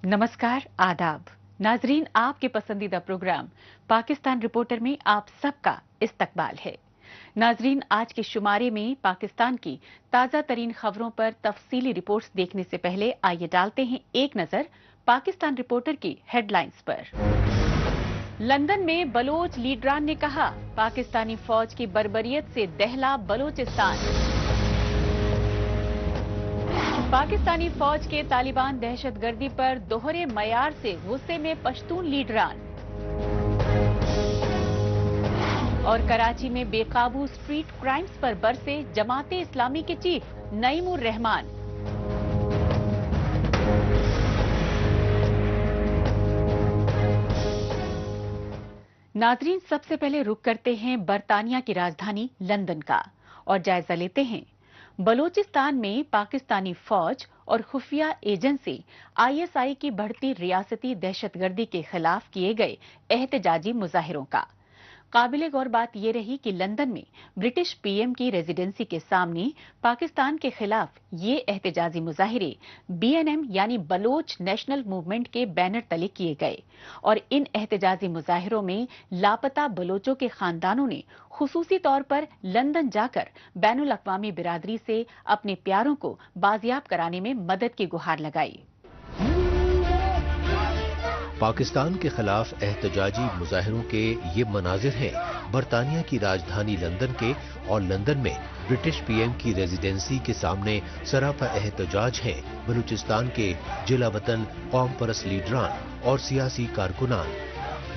नमस्कार, आदाब। नाजरीन, आपके पसंदीदा प्रोग्राम पाकिस्तान रिपोर्टर में आप सबका इस्तकबाल है। नाजरीन, आज के शुमारे में पाकिस्तान की ताज़ा तरीन खबरों पर तफसीली रिपोर्ट्स देखने से पहले आइए डालते हैं एक नजर पाकिस्तान रिपोर्टर की हेडलाइंस पर। लंदन में बलोच लीडरान ने कहा, पाकिस्तानी फौज की बर्बरियत से दहला बलोचिस्तान। पाकिस्तानी फौज के तालिबान दहशतगर्दी पर दोहरे मयार से गुस्से में पश्तून लीडरान। और कराची में बेकाबू स्ट्रीट क्राइम्स पर बरसे जमाते इस्लामी के चीफ नईमुर रहमान। नाजरीन, सबसे पहले रुख करते हैं बरतानिया की राजधानी लंदन का और जायजा लेते हैं बलोचिस्तान में पाकिस्तानी फौज और खुफिया एजेंसी आईएसआई की बढ़ती रियासती दहशतगर्दी के खिलाफ किए गए एहतजाजी मुजाहिरों का। काबिले गौर बात यह रही कि लंदन में ब्रिटिश पीएम की रेजिडेंसी के सामने पाकिस्तान के खिलाफ ये एहतजाजी मुजाहिरे बीएनएम यानी बलोच नेशनल मूवमेंट के बैनर तले किए गए और इन एहतजाजी मुजाहिरों में लापता बलोचों के खानदानों ने खुसूसी तौर पर लंदन जाकर बैनुल अक़वामी बिरादरी से अपने प्यारों को बाजियाब कराने में मदद की गुहार लगाई। पाकिस्तान के खिलाफ एहतजाजी मुजाहिरों के ये मनाजिर हैं बरतानिया की राजधानी लंदन के, और लंदन में ब्रिटिश पीएम की रेजिडेंसी के सामने सरापा एहतजाज हैं बलूचिस्तान के जिला वतन कौम परस्त लीडरान और सियासी कारकुनान।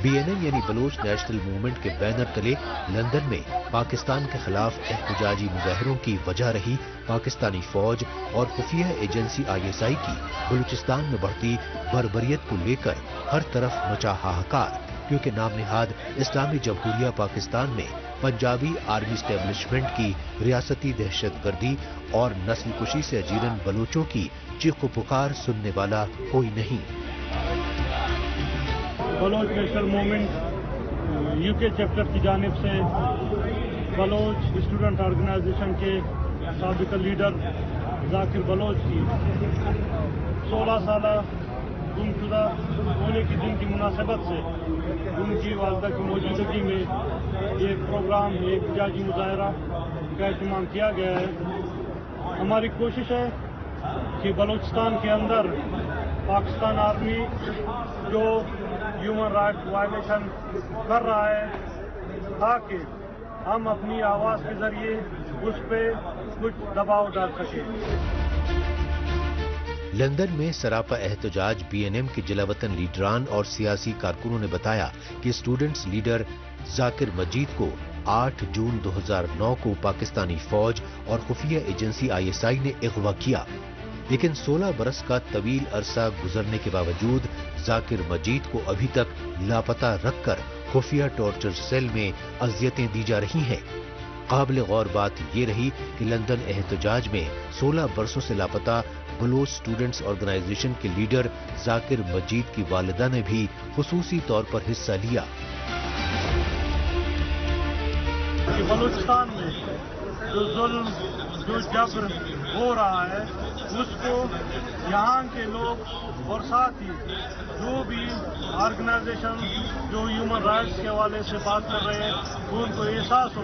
बीएनएम यानी बलोच नेशनल मूवमेंट के बैनर तले लंदन में पाकिस्तान के खिलाफ एहतजाजी मुजाहिरों की वजह रही पाकिस्तानी फौज और खुफिया एजेंसी आईएसआई की बलूचिस्तान में बढ़ती बर्बरियत को लेकर हर तरफ मचा हाहाकार, क्योंकि नाम निहाद इस्लामी जमहूरिया पाकिस्तान में पंजाबी आर्मी स्टैब्लिशमेंट की रियासती दहशतगर्दी और नस्लकुशी से अजीरन बलोचों की चीखो पुकार सुनने वाला कोई नहीं। Baloch national movement UK chapter की जानिब से बलोच स्टूडेंट ऑर्गेनाइजेशन के साबिक लीडर जाकिर बलोच की 16 साल गुमशुदा होने के दिन की मुनासिबत से उनकी वालदा की मौजूदगी में ये प्रोग्राम, ये एहतजाजी मुजाहिरा का एहतमाम किया गया है। हमारी कोशिश है कि बलूचिस्तान के अंदर पाकिस्तान आर्मी जो ह्यूमन राइट वायलेशन कर रहा है, ताकि हम अपनी आवाज़ के जरिए उस पर कुछ दबाव डाल सकें। लंदन में सरापा एहतजाज बीएनएम के जिलावतन लीडरान और सियासी कारकुनों ने बताया कि स्टूडेंट्स लीडर जाकिर मजीद को 8 जून 2009 को पाकिस्तानी फौज और खुफिया एजेंसी आईएसआई ने अगवा किया, लेकिन 16 बरस का तवील अरसा गुजरने के बावजूद जाकिर मजीद को अभी तक लापता रखकर खुफिया टॉर्चर सेल में अजियतें दी जा रही हैं। काबिल गौर बात ये रही कि लंदन एहतजाज में 16 बरसों से लापता बलोच स्टूडेंट्स ऑर्गेनाइजेशन के लीडर जाकिर मजीद की वालिदा ने भी खुसूसी तौर पर हिस्सा लिया। बलूचिस्तान में जो जुल्म, जो जबर हो रहा है, उसको यहाँ के लोग और साथ ही जो भी ऑर्गेनाइजेशन जो ह्यूमन राइट्स के हवाले से बात कर रहे हैं, उनको एहसास हो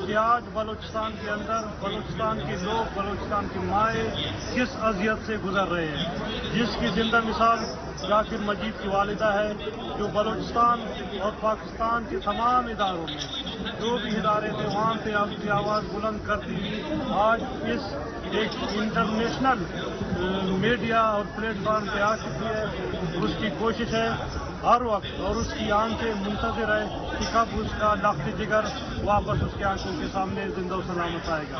कि आज बलूचिस्तान के अंदर बलूचिस्तान के लोग, बलूचिस्तान की माएँ किस अजियत से गुजर रहे हैं, जिसकी जिंदा मिसाल जाकिर मजीद की वालिदा है, जो बलूचिस्तान और पाकिस्तान के तमाम इदारों में जो भी इदारे थे वहाँ पे अपनी आवाज़ बुलंद करती हुई आज इस एक इंटरनेशनल मीडिया और प्लेटफॉर्म पे आ चुकी है। उसकी कोशिश है हर वक्त और उसकी आंखें मुंतज़िर है कि कब उसका लफ्ज़ जिगर वापस उसकी आंखों के सामने जिंदा सलामत आएगा।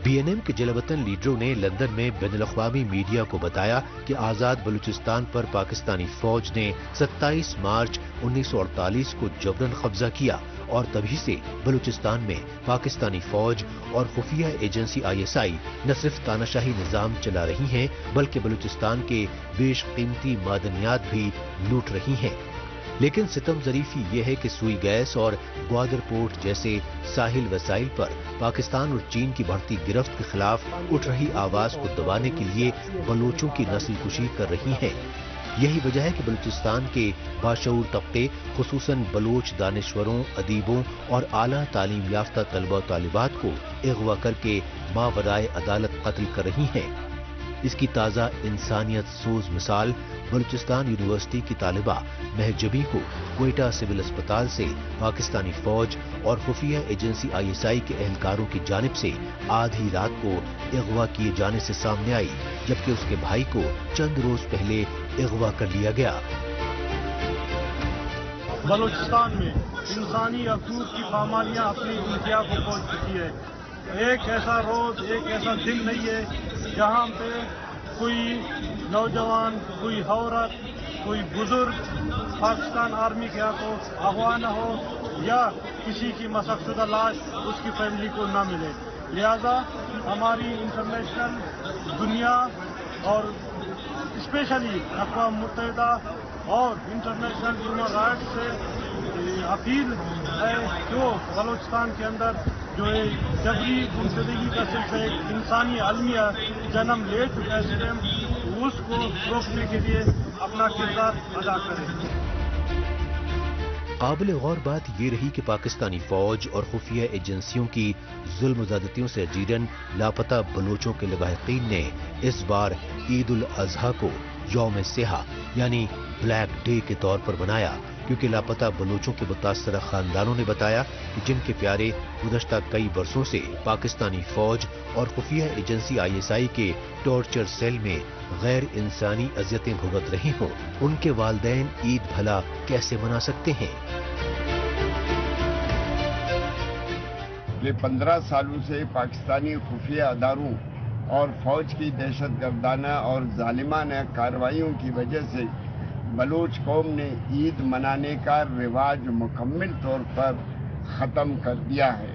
बीएनएम के जिलावतन लीडरों ने लंदन में बैनुल-अक़वामी मीडिया को बताया कि आज़ाद बलूचिस्तान पर पाकिस्तानी फौज ने 27 मार्च 1948 को जबरन कब्जा किया और तभी से बलूचिस्तान में पाकिस्तानी फौज और खुफिया एजेंसी आईएसआई न सिर्फ तानाशाही निजाम चला रही हैं, बल्कि बलूचिस्तान के बेशकीमती मादनियात भी लूट रही हैं। लेकिन सितम ज़रीफी ये है कि सुई गैस और ग्वादर पोर्ट जैसे साहिल वसाइल पर पाकिस्तान और चीन की बढ़ती गिरफ्त के खिलाफ उठ रही आवाज को दबाने के लिए बलोचों की नस्ल कुशी कर रही हैं। यही वजह है कि बलूचिस्तान के बाशऊर तबके खुसूसन बलोच दानिश्वरों, अदीबों और आला तालीम याफ्ता तलबा तालिबात को अगवा करके मावराए अदालत कत्ल कर रही हैं। इसकी ताज़ा इंसानियत सोज मिसाल बलूचिस्तान यूनिवर्सिटी की तालिबा महजबी को क्वेटा सिविल अस्पताल से पाकिस्तानी फौज और खुफिया एजेंसी ISI के एहलकारों की जानिब से आधी रात को अगवा किए जाने से सामने आई, जबकि उसके भाई को चंद रोज पहले अगवा कर लिया गया। बलूचिस्तान में इंसानी हकूक की पामालियाँ अपनी इंतहा को पहुँच चुकी है। एक ऐसा रोज, एक ऐसा दिन नहीं है जहाँ पे कोई नौजवान, कोई औरत, कोई बुजुर्ग पाकिस्तान आर्मी के हाथों अगवा न हो या किसी की मशक़शुदा लाश उसकी फैमिली को न मिले। लिहाजा हमारी इंटरनेशनल दुनिया और स्पेशली अक़वाम मुत्तहिदा और इंटरनेशनल ह्यूमन राइट्स से अपील है जो बलूचिस्तान के अंदर जो है जबरी गुमशुदगी का सिर्फ एक इंसानी अलमिया जन्म ले चुका है सिस्टम, उसको रोकने के लिए अपना किरदार अदा करें। काबिल गौर बात ये रही कि पाकिस्तानी फौज और खुफिया एजेंसियों की जुल्म ज़्यादतियों से अजीरन लापता बलोचों के लवाहिकीन ने इस बार ईद उल अजहा को यौम सेहा यानी ब्लैक डे के तौर पर बनाया, क्योंकि लापता बलोचों के मुतासरा खानदानों ने बताया कि जिनके प्यारे गुज़श्ता कई बरसों से पाकिस्तानी फौज और खुफिया एजेंसी ISI के टॉर्चर सेल में गैर इंसानी अज़ियतें भुगत रही हों, उनके वालदैन ईद भला कैसे मना सकते हैं। ये 15 सालों से पाकिस्तानी खुफिया अदारों और फौज की दहशत गर्दाना और जालिमाना कार्रवाइयों की वजह से बलूच कौम ने ईद मनाने का रिवाज मुकम्मल तौर पर ख़त्म कर दिया है।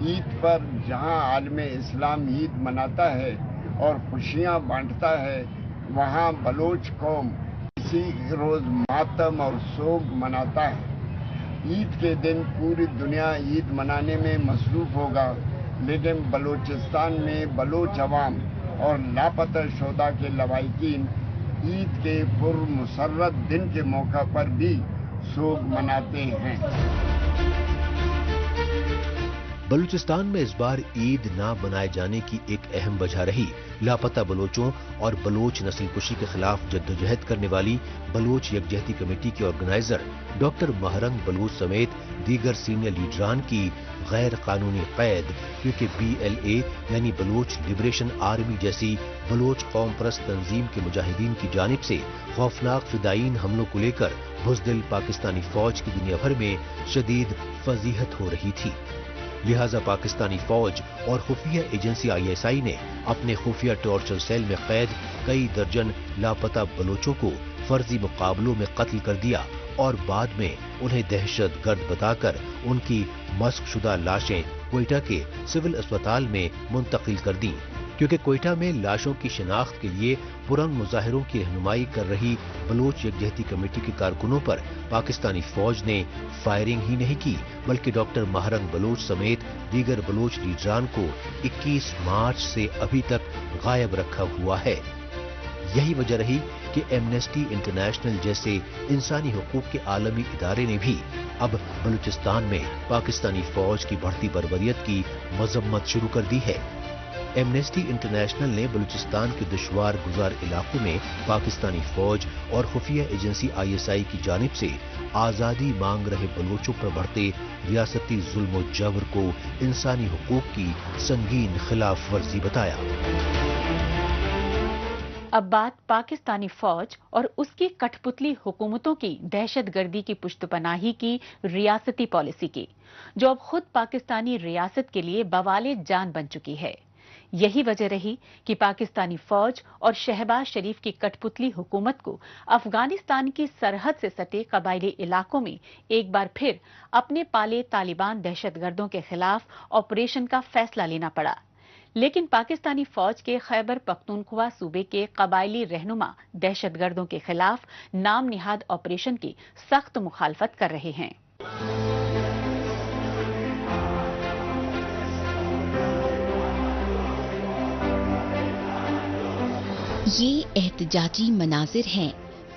ईद पर जहां आलम इस्लाम ईद मनाता है और खुशियां बांटता है, वहां बलूच कौम इसी रोज़ मातम और सोग मनाता है। ईद के दिन पूरी दुनिया ईद मनाने में मसरूफ़ होगा, लेकिन बलूचिस्तान में बलूच अवाम और लापता शुदा के लवाहिकीन ईद के पुरमसर्रत दिन के मौका पर भी सोग मनाते हैं। बलूचिस्तान में इस बार ईद ना मनाए जाने की एक अहम वजह रही लापता बलोचों और बलोच नस्ल कुशी के खिलाफ जद्दोजहद करने वाली बलोच यकजहती कमेटी के ऑर्गेनाइजर डॉक्टर महरंग बलूच समेत दीगर सीनियर लीडरान की गैर कानूनी कैद, क्योंकि BLA यानी बलोच लिबरेशन आर्मी जैसी बलोच कौम परस्त तंजीम के मुजाहिदीन की जानिब से खौफनाक फिदायीन हमलों को लेकर बुज़दिल पाकिस्तानी फौज की दुनिया भर में शदीद फजीहत हो रही थी। लिहाजा पाकिस्तानी फौज और खुफिया एजेंसी ISI ने अपने खुफिया टॉर्चर सेल में कैद कई दर्जन लापता बलोचों को फर्जी मुकाबलों में कत्ल कर दिया और बाद में उन्हें दहशत गर्द बताकर उनकी मस्क शुदा लाशें क्वेटा के सिविल अस्पताल में मुंतकिल कर दी, क्योंकि क्वेटा में लाशों की शिनाख्त के लिए पुरअमन मुजाहिरों की रहनुमाई कर रही बलोच यकजहती कमेटी के कारकुनों पर पाकिस्तानी फौज ने फायरिंग ही नहीं की, बल्कि डॉक्टर महरंग बलोच समेत दीगर बलोच लीडरान को 21 मार्च से अभी तक गायब रखा हुआ है। यही वजह रही कि एमनेस्टी इंटरनेशनल जैसे इंसानी हुकूक के आलमी इदारे ने भी अब बलूचिस्तान में पाकिस्तानी फौज की बढ़ती बर्बरियत की मजम्मत शुरू कर दी है। एमनेस्टी इंटरनेशनल ने बलूचिस्तान के दुश्वार गुजार इलाकों में पाकिस्तानी फौज और खुफिया एजेंसी ISI की जानिब से आज़ादी मांग रहे बलोचों पर बढ़ते रियासती जुल्म जबर को इंसानी हुकूक की संगीन खिलाफ वर्जी बताया। अब बात पाकिस्तानी फौज और उसकी कठपुतली हुकूमतों की दहशतगर्दी की पुश्तपनाही की रियासती पॉलिसी की, जो अब खुद पाकिस्तानी रियासत के लिए बवाले जान बन चुकी है। यही वजह रही कि पाकिस्तानी फौज और शहबाज शरीफ की कठपुतली हुकूमत को अफगानिस्तान की सरहद से सटे कबायली इलाकों में एक बार फिर अपने पाले तालिबान दहशतगर्दों के खिलाफ ऑपरेशन का फैसला लेना पड़ा। लेकिन पाकिस्तानी फौज के खैबर पख्तूनख्वा सूबे के कबायली रहनुमा दहशतगर्दों के खिलाफ नाम निहाद ऑपरेशन की सख्त मुखालफत कर रहे हैं। ये एहतजाजी मनाजिर हैं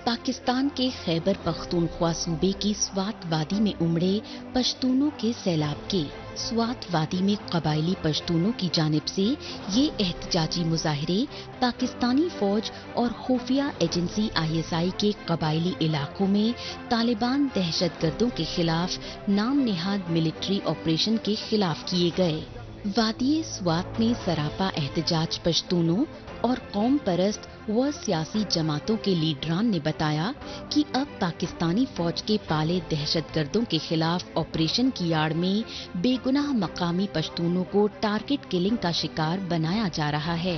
पाकिस्तान के खैबर पख्तूनख्वा सूबे की स्वात वादी में उमड़े पश्तूनों के सैलाब के। स्वात वादी में कबायली पश्तूनों की जानिब से ये एहतजाजी मुजाहरे पाकिस्तानी फौज और खुफिया एजेंसी ISI के कबायली इलाकों में तालिबान दहशतगर्दों के खिलाफ नाम नेहाद मिलिट्री ऑपरेशन के खिलाफ किए गए। वादी स्वात में सरापा एहतजाज पश्तूनों और कौम परस्त व सियासी जमातों के लीडरान ने बताया कि अब पाकिस्तानी फौज के पाले दहशतगर्दों के खिलाफ ऑपरेशन की आड़ में बेगुनाह मकामी पश्तूनों को टारगेट किलिंग का शिकार बनाया जा रहा है।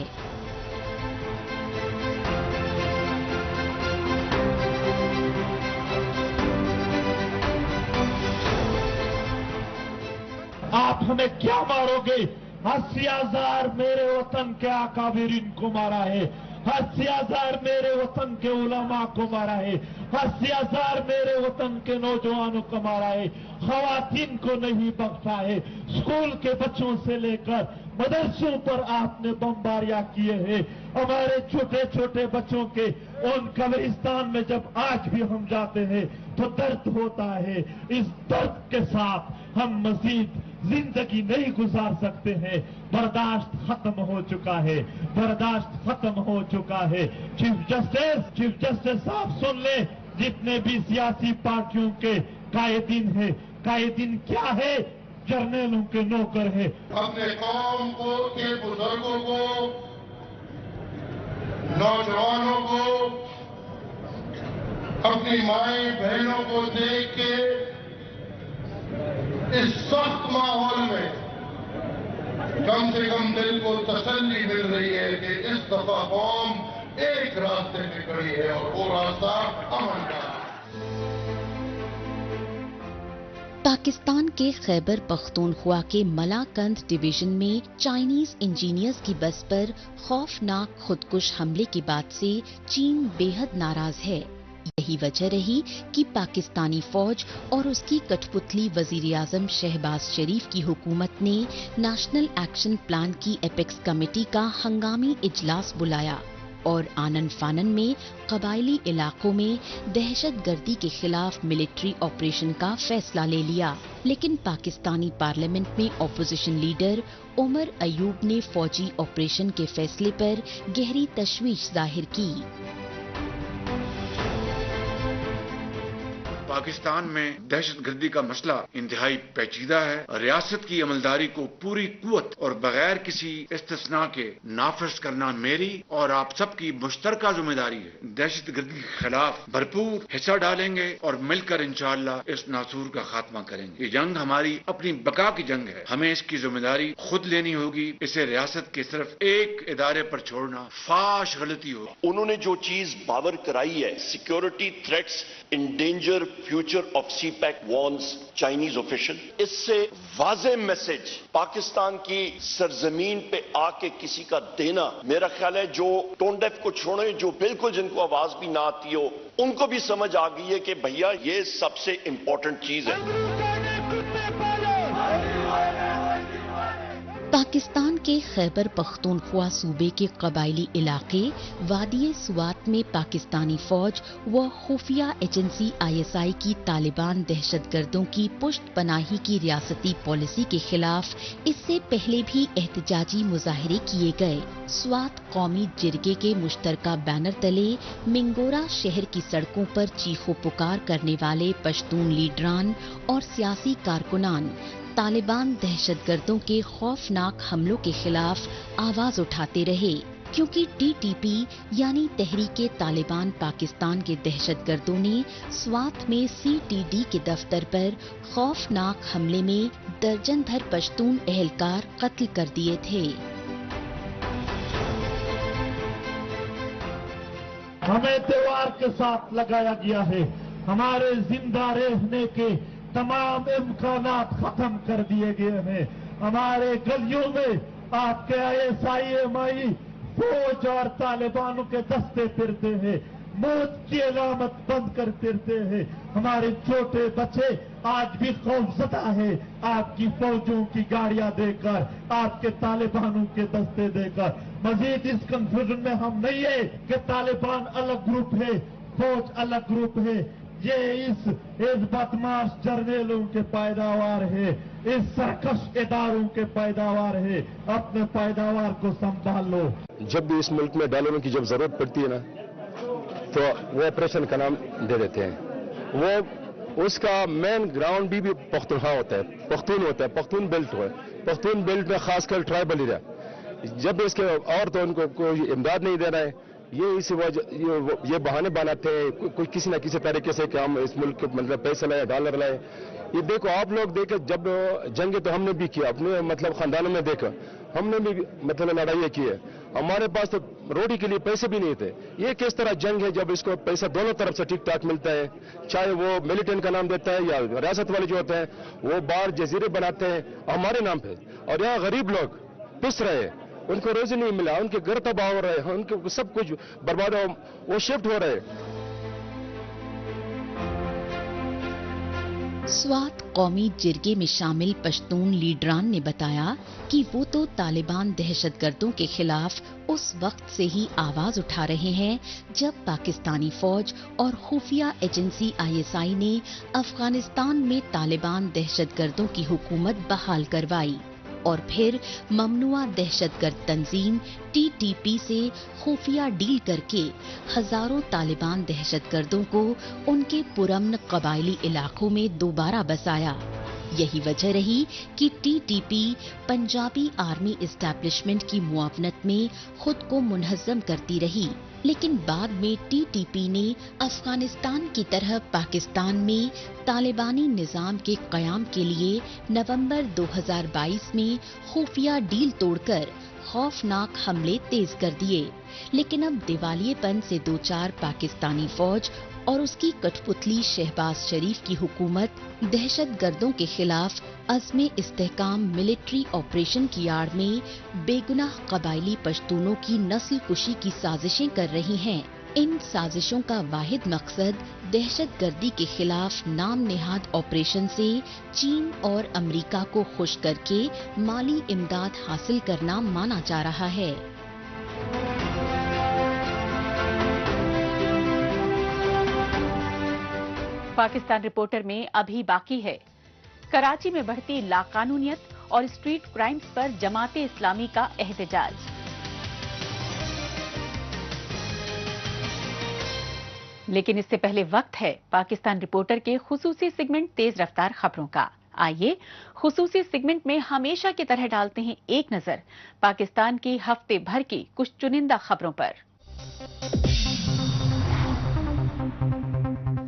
आप हमें क्या मारोगे? 80,000 मेरे वतन के अकाबिरीन को मारा है, 80,000 मेरे वतन के उलमा को मारा है, 80,000 मेरे वतन के नौजवानों को मारा है, खवातीन को नहीं बख्शा है। स्कूल के बच्चों से लेकर मदरसों पर आपने बमबारियां किए हैं। हमारे छोटे छोटे बच्चों के उन कब्रिस्तान में जब आज भी हम जाते हैं तो दर्द होता है। इस दर्द के साथ हम मजीद जिंदगी नहीं गुजार सकते हैं। बर्दाश्त खत्म हो चुका है, बर्दाश्त खत्म हो चुका है। चीफ जस्टिस साहब सुन ले, जितने भी सियासी पार्टियों के कायदीन हैं, कायदीन क्या है? जर्नलों के नौकर है। अपने कौम को के बुजुर्गों को, नौजवानों को, अपनी माएं बहनों को देख के इस सख्त माहौल में कम से कम दिल को तसल्ली मिल रही है कि इस दफा कौम एक रास्ते पे खड़ी है और वो रास्ता अमन का। पाकिस्तान के खैबर पख्तूनख्वा के मलाकंद डिवीजन में चाइनीज इंजीनियर्स की बस पर खौफनाक खुदकुश हमले के बाद से चीन बेहद नाराज है। यही वजह रही कि पाकिस्तानी फौज और उसकी कठपुतली वजीर-ए-आज़म शहबाज शरीफ की हुकूमत ने नेशनल एक्शन प्लान की एपेक्स कमेटी का हंगामी इजलास बुलाया और आनन फानन में कबायली इलाकों में दहशतगर्दी के खिलाफ मिलिट्री ऑपरेशन का फैसला ले लिया। लेकिन पाकिस्तानी पार्लियामेंट में ऑपोजिशन लीडर उमर अयूब ने फौजी ऑपरेशन के फैसले पर गहरी तशवीश जाहिर की। पाकिस्तान में दहशतगर्दी का मसला इंतहाई पेचीदा है। रियासत की अमलदारी को पूरी कुव्वत और बगैर किसी इस्तिस्ना के नाफिज करना मेरी और आप सबकी मुश्तरका जिम्मेदारी है। दहशतगर्दी के खिलाफ भरपूर हिस्सा डालेंगे और मिलकर इंशाअल्लाह इस नासूर का खात्मा करेंगे। ये जंग हमारी अपनी बका की जंग है। हमें इसकी जिम्मेदारी खुद लेनी होगी। इसे रियासत के सिर्फ एक इदारे पर छोड़ना फाश गलती होगी। उन्होंने जो चीज बावर कराई है, security threats in danger future of CPEC warns Chinese official, इससे वाज़ेह मैसेज पाकिस्तान की सरजमीन पे आके किसी का देना, मेरा ख्याल है जो टोन डेफ को छोड़े, जो बिल्कुल जिनको आवाज भी ना आती हो, उनको भी समझ आ गई है कि भैया ये सबसे इंपॉर्टेंट चीज है। पाकिस्तान के खैबर पख्तूनख्वा सूबे के कबायली इलाके वादी स्वात में पाकिस्तानी फौज व खुफिया एजेंसी ISI की तालिबान दहशतगर्दों की पुष्ट पनाही की रियासती पॉलिसी के खिलाफ इससे पहले भी एहतजाजी मुजाहरे किए गए। स्वात कौमी जिरगे के मुश्तरका बैनर तले मिंगोरा शहर की सड़कों पर चीखो पुकार करने वाले पश्तून लीडरान और सियासी कारकुनान तालिबान दहशतगर्दों के खौफनाक हमलों के खिलाफ आवाज उठाते रहे, क्योंकि TTP यानी तहरीके तालिबान पाकिस्तान के दहशतगर्दों ने स्वात में CTD के दफ्तर पर खौफनाक हमले में दर्जन भर पश्तून एहलकार कत्ल कर दिए थे। हमें त्योहार के साथ लगाया गया है। हमारे जिंदा रहने के तमाम इम्कानात खत्म कर दिए गए हैं। हमारे गलियों में आपके ISI-MI फौज और तालिबानों के दस्ते फिरते हैं, मौत की अलामत बंद कर फिरते हैं। हमारे छोटे बच्चे आज भी खौफजदा है आपकी फौजों की गाड़ियां देखकर, आपके तालिबानों के दस्ते देकर। मजीद इस कंफ्यूजन में हम नहीं है कि तालिबान अलग ग्रुप है, फौज अलग ग्रुप है। ये इस बदमाश जर्नेलों के पैदावार है, इस सरकश इदारों के पैदावार है। अपने पैदावार को संभाल लो। जब भी इस मुल्क में डॉलरों की जब जरूरत पड़ती है ना, तो वो ऑपरेशन का नाम दे देते हैं। वो उसका मेन ग्राउंड भी पख्तूनख्वा होता है, पख्तून होता है, पख्तून बेल्ट है। पख्तून बेल्ट में खासकर ट्राइबल एरिया, जब इसके और तो उनको कोई इमदाद नहीं दे रहा है, ये बहाने बनाते हैं कोई किसी न किसी तरीके से कि हम इस मुल्क के मतलब पैसे लाए, डॉलर लाए। ये देखो आप लोग देखे, जब जंगे तो हमने भी किया अपने मतलब खानदानों में देखा, हमने भी मतलब लड़ाइयाँ की है। हमारे पास तो रोटी के लिए पैसे भी नहीं थे। ये किस तरह जंग है जब इसको पैसा दोनों तरफ से ठीक ठाक मिलता है, चाहे वो मिलिटेंट का नाम देता है या रियासत वाले जो होते हैं वो बाहर जजीरे बनाते हैं हमारे नाम पे, और यहाँ गरीब लोग पिस रहे हैं, उनको रोजी नहीं मिला, उनके घर तबाह हो रहे हैं, उनके सब कुछ बर्बाद हो, वो शिफ्ट हो रहे। स्वात कौमी जिरगे में शामिल पश्तून लीडरान ने बताया कि वो तो तालिबान दहशतगर्दों के खिलाफ उस वक्त से ही आवाज उठा रहे हैं जब पाकिस्तानी फौज और खुफिया एजेंसी ISI ने अफगानिस्तान में तालिबान दहशतगर्दों की हुकूमत बहाल करवाई और फिर ममनुआ दहशतगर्द तंजीम TTP से खुफिया डील करके हजारों तालिबान दहशतगर्दों को उनके पुरअमन कबायली इलाकों में दोबारा बसाया। यही वजह रही कि TTP पंजाबी आर्मी एस्टैब्लिशमेंट की मुआवनत में खुद को मुनहज़्ज़म करती रही, लेकिन बाद में TTP ने अफगानिस्तान की तरह पाकिस्तान में तालिबानी निजाम के कयाम के लिए नवंबर 2022 में खुफिया डील तोड़कर खौफनाक हमले तेज कर दिए। लेकिन अब दिवालियेपन से दो चार पाकिस्तानी फौज और उसकी कठपुतली शहबाज शरीफ की हुकूमत दहशतगर्दों के खिलाफ अज़्म इस्तेहकाम मिलिट्री ऑपरेशन की आड़ में बेगुनाह कबायली पश्तूनों की नस्ल कुशी की साजिशें कर रही हैं। इन साजिशों का वाहिद मकसद दहशतगर्दी के खिलाफ नाम नेहाद ऑपरेशन से चीन और अमेरिका को खुश करके माली इमदाद हासिल करना माना जा रहा है। पाकिस्तान रिपोर्टर में अभी बाकी है कराची में बढ़ती लाकानूनियत और स्ट्रीट क्राइम्स पर जमाते इस्लामी का एहतजाज। लेकिन इससे पहले वक्त है पाकिस्तान रिपोर्टर के खुसूसी सेगमेंट तेज रफ्तार खबरों का। आइए खुसूसी सेगमेंट में हमेशा की तरह डालते हैं एक नजर पाकिस्तान की हफ्ते भर की कुछ चुनिंदा खबरों पर।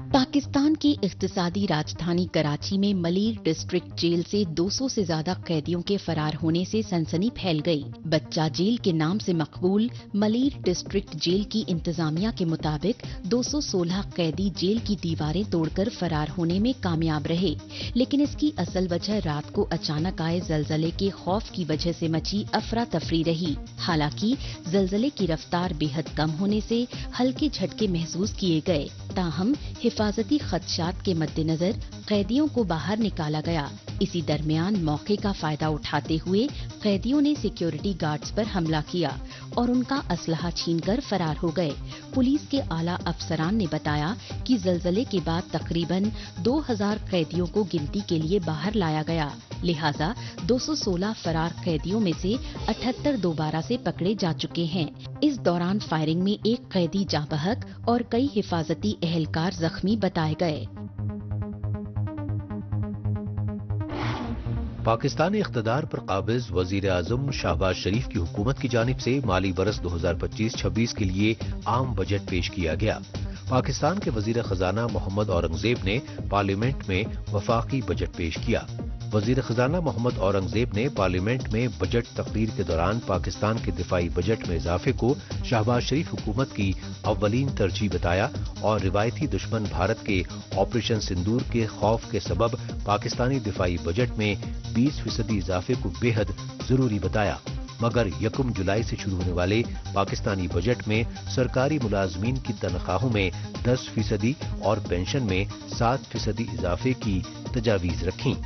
पाकिस्तान की इख्तिसादी राजधानी कराची में मलीर डिस्ट्रिक्ट जेल से 200 से ज्यादा कैदियों के फरार होने से सनसनी फैल गई। बच्चा जेल के नाम से मकबूल मलीर डिस्ट्रिक्ट जेल की इंतजामिया के मुताबिक 216 कैदी जेल की दीवारें तोड़कर फरार होने में कामयाब रहे, लेकिन इसकी असल वजह रात को अचानक आए जलजले के खौफ की वजह से मची अफरा तफरी रही। हालांकि जलजले की रफ्तार बेहद कम होने से हल्के झटके महसूस किए गए, ताहम हिफाजती खदशात के मद्देनजर कैदियों को बाहर निकाला गया। इसी दरमियान मौके का फायदा उठाते हुए कैदियों ने सिक्योरिटी गार्ड्स पर हमला किया और उनका असलहा छीनकर फरार हो गए। पुलिस के आला अफसरान ने बताया कि जलजले के बाद तकरीबन 2000 कैदियों को गिनती के लिए बाहर लाया गया, लिहाजा 216 फरार कैदियों में से 78 दोबारा से पकड़े जा चुके हैं। इस दौरान फायरिंग में एक कैदी जाँ बहक और कई हिफाजती एहलकार जख्मी बताए गए। पाकिस्तानी इख्तिदार पर काबिज वजीर आजम शहबाज शरीफ की हुकूमत की जानिब से माली बरस 2025-26 के लिए आम बजट पेश किया गया। पाकिस्तान के वजीर खजाना मोहम्मद औरंगजेब ने पार्लियामेंट में वफाकी बजट पेश किया। वजीर खजाना मोहम्मद औरंगजेब ने पार्लियामेंट में बजट तकरीर के दौरान पाकिस्तान के दिफाई बजट में इजाफे को शहबाज शरीफ हुकूमत की अव्वलीन तरजीह बताया और रिवायती दुश्मन भारत के ऑपरेशन सिंदूर के खौफ के सबब पाकिस्तानी दिफाई बजट में 20% इजाफे को बेहद जरूरी बताया। मगर 1 जुलाई से शुरू होने वाले पाकिस्तानी बजट में सरकारी मुलाजमीन की तनख्वाहों में 10% और पेंशन में 7% इजाफे की तजावीज रखी।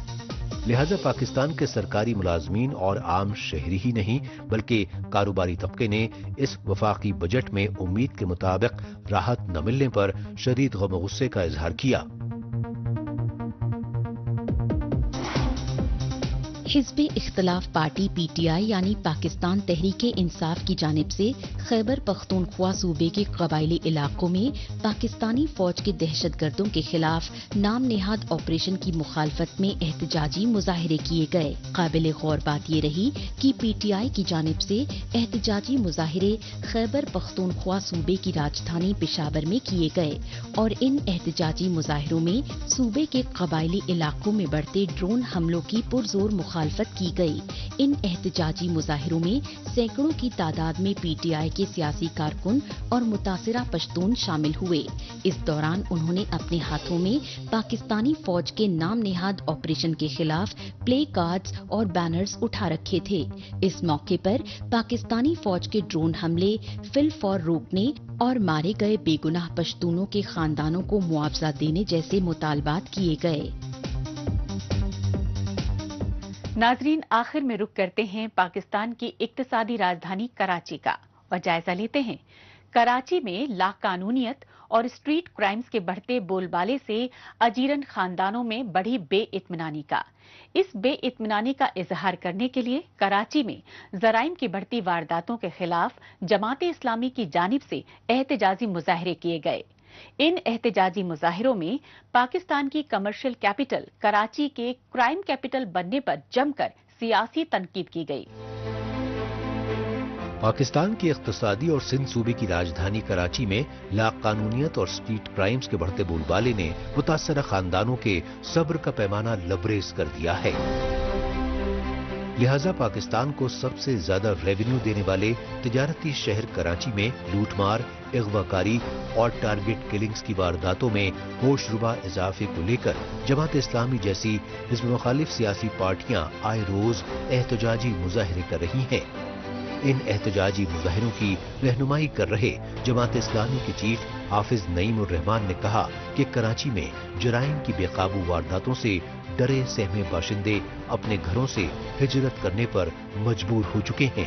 लिहाजा पाकिस्तान के सरकारी मुलाजमीन और आम शहरी ही नहीं बल्कि कारोबारी तबके ने इस वफाकी बजट में उम्मीद के मुताबिक राहत न मिलने पर शदीद गम गुस्से का इजहार किया। हिज़्ब इख्तिलाफ पार्टी पीटीआई यानी पाकिस्तान तहरीक इंसाफ की जानिब से खैबर पख्तूनख्वा सूबे के कबायली इलाकों में पाकिस्तानी फौज के दहशतगर्दों के खिलाफ नाम नेहाद ऑपरेशन की मुखालफत में एहतजाजी मुजाहिरे किए गए। काबिल गौर बात ये रही कि पीटीआई की जानिब से एहतजाजी मुजाहिरे खैबर पख्तूनख्वा सूबे की राजधानी पेशावर में किए गए और इन एहतजाजी मुजाहिरों में सूबे के कबायली इलाकों में बढ़ते ड्रोन हमलों की पुरजोर मुखालफत की गई। इन एहतजाजी मुजाहिरों में सैकड़ों की तादाद में पीटीआई के सियासी कारकुन और मुतासिरा पश्तून शामिल हुए। इस दौरान उन्होंने अपने हाथों में पाकिस्तानी फौज के नाम नेहाद ऑपरेशन के खिलाफ प्ले कार्ड्स और बैनर्स उठा रखे थे। इस मौके पर पाकिस्तानी फौज के ड्रोन हमले फिल फौर रोकने और मारे गए बेगुनाह पश्तूनों के खानदानों को मुआवजा देने जैसे मुतालबात किए गए। नाजरीन, आखिर में रुक करते हैं पाकिस्तान की इक्तिसादी राजधानी कराची का और जायजा लेते हैं कराची में लाकानूनियत और स्ट्रीट क्राइम्स के बढ़ते बोलबाले से अजीरन खानदानों में बढ़ी बेइत्मीनानी का। इस बेइत्मीनानी का इजहार करने के लिए कराची में जराइम की बढ़ती वारदातों के खिलाफ जमात इस्लामी की जानिब से एहतजाजी मुजाहिरे किए गए। इन एहतजाजी मुजाहिरों में पाकिस्तान की कमर्शियल कैपिटल कराची के क्राइम कैपिटल बनने पर जमकर सियासी तनकीद की गई। पाकिस्तान की इक्तिसादी और सिंध सूबे की राजधानी कराची में लाकानूनियत और स्ट्रीट क्राइम्स के बढ़ते बोलबाले ने मुतासरा खानदानों के सब्र का पैमाना लबरेज कर दिया है। लिहाजा पाकिस्तान को सबसे ज्यादा रेवेन्यू देने वाले तिजारती शहर कराची में लूटमार, अगवाकारी और टारगेट किलिंग्स की वारदातों में होशरुबा इजाफे को लेकर जमात इस्लामी जैसी हिज़्ब मुखालिफ सियासी पार्टियां आए रोज एहतजाजी मुजाहिरे कर रही हैं। इन एहतजाजी मुजाहिरों की रहनुमाई कर रहे जमात इस्लामी के चीफ हाफिज नईम उर रहमान ने कहा कि कराची में जराइम की बेकाबू वारदातों से डरे सहमे बाशिंदे अपने घरों से हिजरत करने पर मजबूर हो चुके हैं।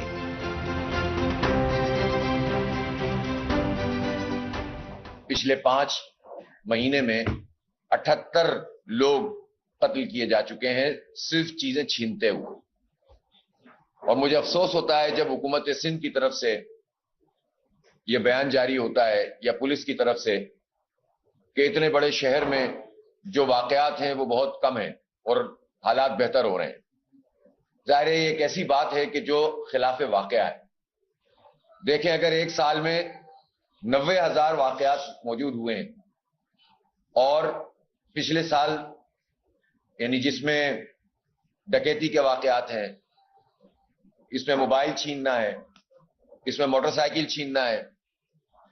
पिछले 5 महीने में 78 लोग कत्ल किए जा चुके हैं सिर्फ चीजें छीनते हुए। और मुझे अफसोस होता है जब हुकूमत सिंध की तरफ से यह बयान जारी होता है या पुलिस की तरफ से कि इतने बड़े शहर में जो वाकयात हैं वो बहुत कम हैं और हालात बेहतर हो रहे हैं। जाहिर है ये एक ऐसी बात है कि जो खिलाफ वाकया है। देखें, अगर एक साल में 90,000 वाकयात मौजूद हुए हैं और पिछले साल यानी जिसमें डकैती के वाकयात हैं, इसमें मोबाइल छीनना है, इसमें मोटरसाइकिल छीनना है,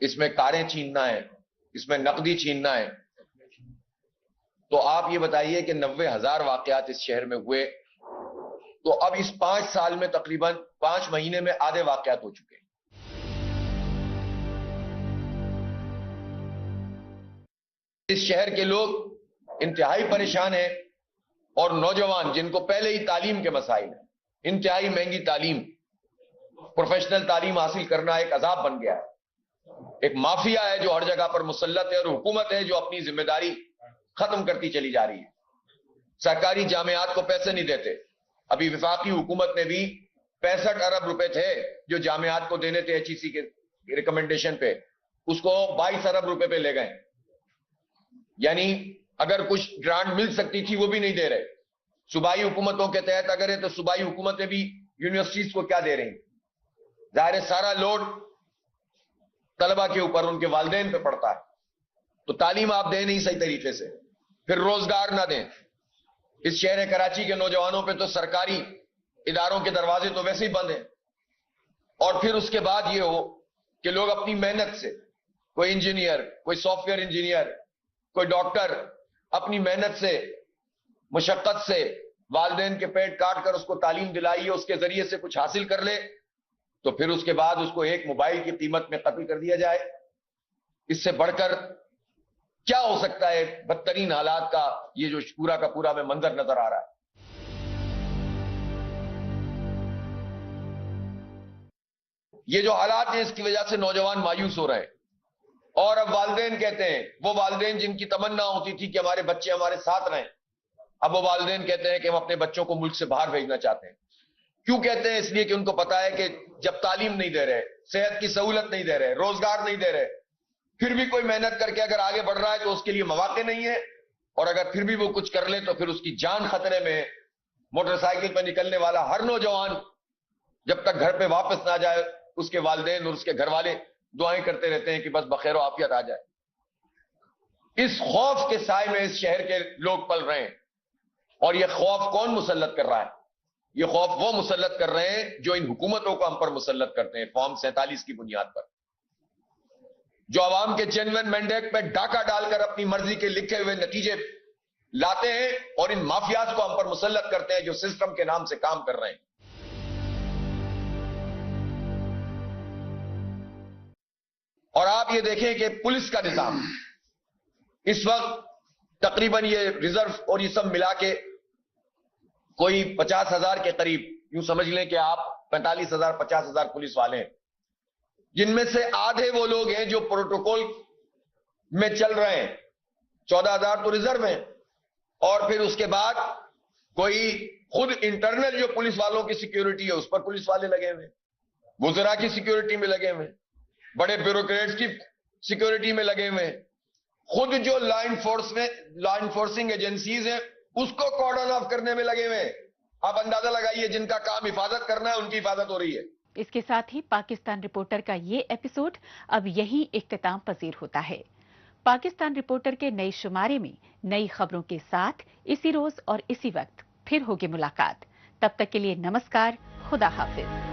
इसमें कारें छीनना है, इसमें नकदी छीनना है, तो आप ये बताइए कि 90,000 वाकयात इस शहर में हुए तो अब इस 5 साल में तकरीबन 5 महीने में आधे वाकयात हो चुके हैं। इस शहर के लोग इंतहाई परेशान हैं और नौजवान जिनको पहले ही तालीम के मसाइल हैं, इंतहाई महंगी तालीम, प्रोफेशनल तालीम हासिल करना एक अजाब बन गया है। एक माफिया है जो हर जगह पर मुसल्लत है और हुकूमत है जो अपनी जिम्मेदारी खत्म करती चली जा रही है। सरकारी जामियात को पैसे नहीं देते। अभी वफाकी हुकूमत ने भी 65 अरब रुपए थे जो जामियात को देने थे एचईसी के रिकमेंडेशन पे, उसको 22 अरब रुपए पे ले गए। यानी अगर कुछ ग्रांट मिल सकती थी वो भी नहीं दे रहे। सूबाई हुकूमतों के तहत अगर है तो सूबाई हुकूमतें भी यूनिवर्सिटीज को क्या दे रही? जाहिर है सारा लोड तलबा के ऊपर, उनके वालिदैन पे पड़ता है। तो तालीम आप दें नहीं सही तरीके से, फिर रोजगार ना दें। इस शहर कराची के नौजवानों पे तो सरकारी इदारों के दरवाजे तो वैसे ही बंद हैं। और फिर उसके बाद ये हो कि लोग अपनी मेहनत से, कोई इंजीनियर, कोई सॉफ्टवेयर इंजीनियर, कोई डॉक्टर, अपनी मेहनत से, मुशक्कत से वालिदैन के पेट काट कर उसको तालीम दिलाई है, उसके जरिए से कुछ हासिल कर ले تو پھر اس کے بعد اس کو ایک موبائل کی قیمت میں قتل کر دیا جائے. اس سے بڑھ کر کیا ہو سکتا ہے؟ بدترین حالات کا یہ جو پورا کا پورا میں منظر نظر آ رہا ہے. یہ جو حالات ہیں اس کی وجہ سے نوجوان مایوس ہو رہے ہیں. اور اب والدین کہتے ہیں، وہ والدین جن کی تمنا ہوتی تھی کہ ہمارے بچے ہمارے ساتھ رہیں، اب وہ والدین کہتے ہیں کہ ہم اپنے بچوں کو ملک سے باہر بھیجنا چاہتے ہیں. کیوں کہتے ہیں؟ اس لیے کہ ان کو پتا ہے کہ جب تعلیم نہیں دے رہے، صحت کی سہولت نہیں دے رہے، روزگار نہیں دے رہے، پھر بھی کوئی محنت کر کے اگر آگے بڑھ رہا ہے تو اس کے لیے مواقع نہیں ہے، اور اگر پھر بھی وہ کچھ کر لے تو پھر اس کی جان خطرے میں ہے. موٹر سائیکل پہ نکلنے والا ہر نوجوان جب تک گھر پہ واپس نہ جائے، اس کے والدین اور اس کے گھر والے دعائیں کرتے رہتے ہیں کہ بس بخیر و عافیت آ جائے. اس خوف کے سائے میں اس شہر کے لوگ پل رہے ہیں. اور یہ خوف کون مسلط کر رہا ہے؟ یہ خوف وہ مسلط کر رہے ہیں جو ان حکومتوں کو ہم پر مسلط کرتے ہیں فارم 47 کی بنیاد پر، جو عوام کے جینوئن مینڈیٹ پہ ڈاکہ ڈال کر اپنی مرضی کے لکھے ہوئے نتیجے لاتے ہیں اور ان مافیاز کو ہم پر مسلط کرتے ہیں جو سسٹم کے نام سے کام کر رہے ہیں. اور آپ یہ دیکھیں کہ پولیس کا نظام اس وقت تقریباً یہ ریزرو اور یہ سب ملا کے کوئی 50,000 کے قریب، یوں سمجھ لیں کہ آپ 45,000 50,000 پولیس والے ہیں، جن میں سے آدھے وہ لوگ ہیں جو پروٹوکول میں چل رہے ہیں، 14,000 تو ریزرو ہیں، اور پھر اس کے بعد کوئی خود انٹرنل جو پولیس والوں کی سیکیورٹی ہے اس پر پولیس والے لگے ہوئے، وزراء کی سیکیورٹی میں لگے ہوئے، بڑے بیوروکریٹس کی سیکیورٹی میں لگے ہوئے، خود جو لا انفورسنگ ایجنسیز ہیں اس کو کارڈن آف کرنے میں لگے ہوئے. آپ اندازہ لگائیے جن کا کام حفاظت کرنا ہے ان کی حفاظت ہو رہی ہے. اس کے ساتھ ہی پاکستان رپورٹر کا یہ ایپیسوڈ اب یہی اختتام پذیر ہوتا ہے. پاکستان رپورٹر کے نئے شمارے میں نئی خبروں کے ساتھ اسی روز اور اسی وقت پھر ہوگی ملاقات. تب تک کے لیے نمسکار، خدا حافظ.